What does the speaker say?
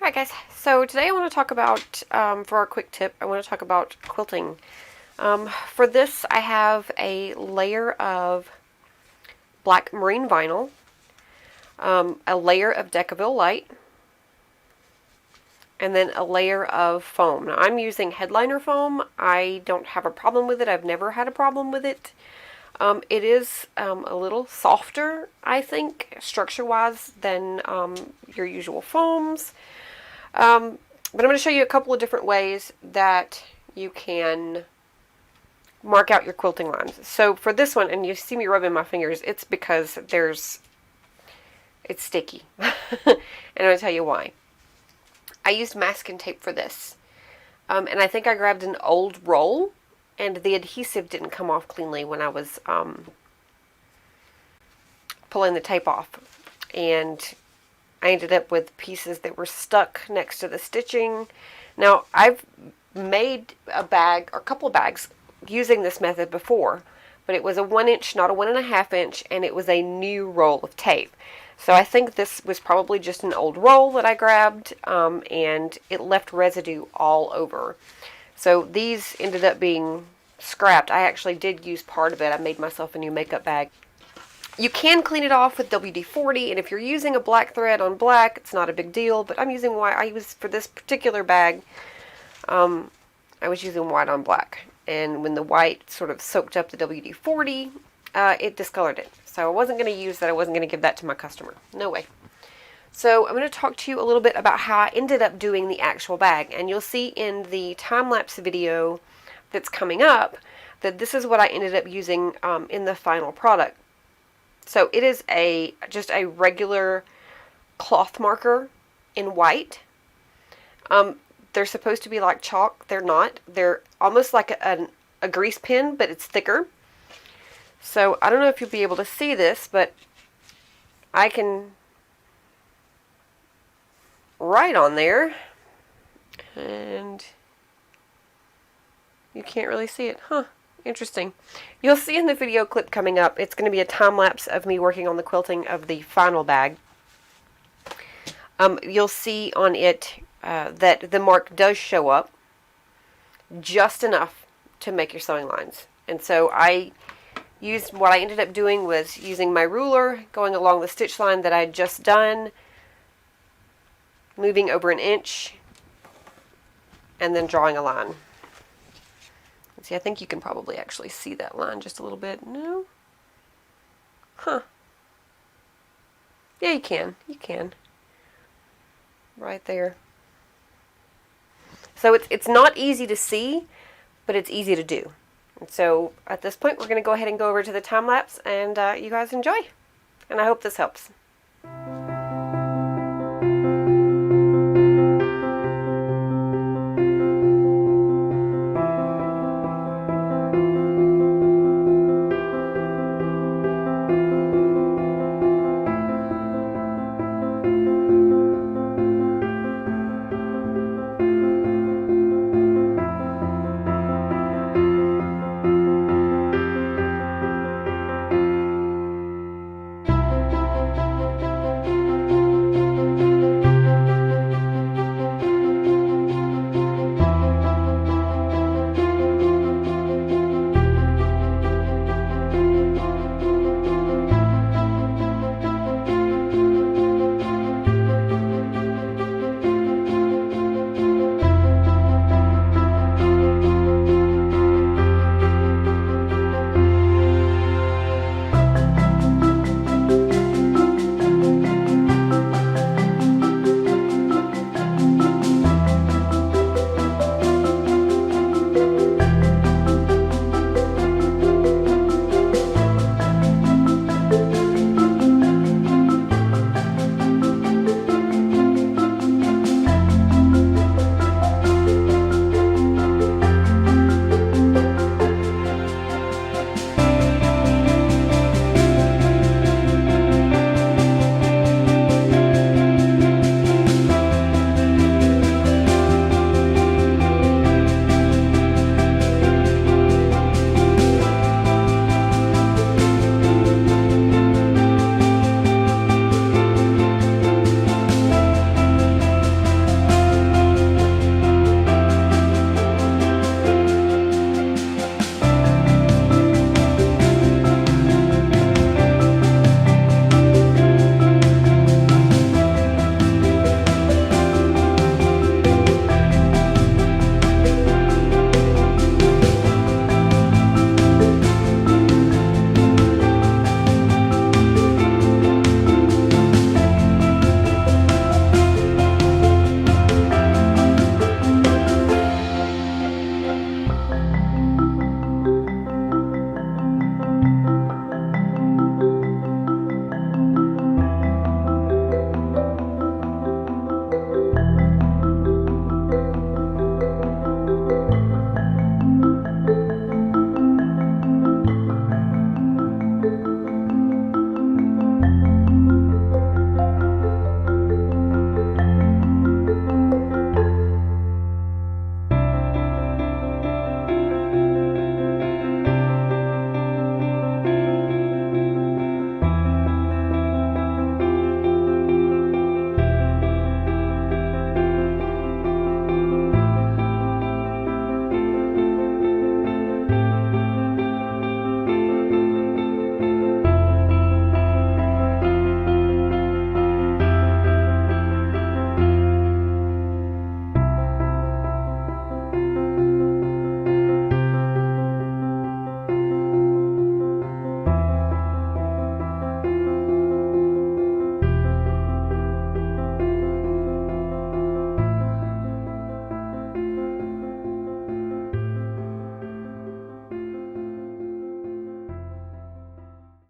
Alright guys, so today I want to talk about, for our quick tip, I want to talk about quilting. For this I have a layer of black marine vinyl, a layer of Decaville light, and then a layer of foam. Now I'm using headliner foam. I don't have a problem with it. I've never had a problem with it. It is a little softer, I think, structure-wise than your usual foams. But I'm going to show you a couple of different ways that you can mark out your quilting lines. So for this one, and you see me rubbing my fingers, it's because it's sticky. And I'm going to tell you why. I used masking tape for this. And I think I grabbed an old roll, and the adhesive didn't come off cleanly when I was pulling the tape off. And I ended up with pieces that were stuck next to the stitching. Now, I've made a bag, or a couple of bags, using this method before, but it was a 1 inch, not a 1.5 inch, and it was a new roll of tape. So I think this was probably just an old roll that I grabbed, and it left residue all over. So these ended up being scrapped. I actually did use part of it. I made myself a new makeup bag. You can clean it off with WD-40, and if you're using a black thread on black, it's not a big deal, but I'm using white. I was, for this particular bag, I was using white on black. And when the white sort of soaked up the WD-40, it discolored it. So I wasn't going to use that. I wasn't going to give that to my customer. No way. So I'm going to talk to you a little bit about how I ended up doing the actual bag. And you'll see in the time-lapse video that's coming up that this is what I ended up using in the final product. So it is just a regular cloth marker in white. They're supposed to be like chalk. They're not. They're almost like a grease pen, but it's thicker. So I don't know if you'll be able to see this, but I can write on there, and you can't really see it. Huh. Interesting. You'll see in the video clip coming up, it's going to be a time lapse of me working on the quilting of the final bag. You'll see on it that the mark does show up just enough to make your sewing lines. And so what I ended up doing was using my ruler, going along the stitch line that I had just done, moving over 1 inch, and then drawing a line. See, I think you can probably actually see that line just a little bit. No? Huh. Yeah, you can. You can. Right there. So it's not easy to see, but it's easy to do. And so at this point, we're going to go ahead and go over to the time lapse, and you guys enjoy. And I hope this helps.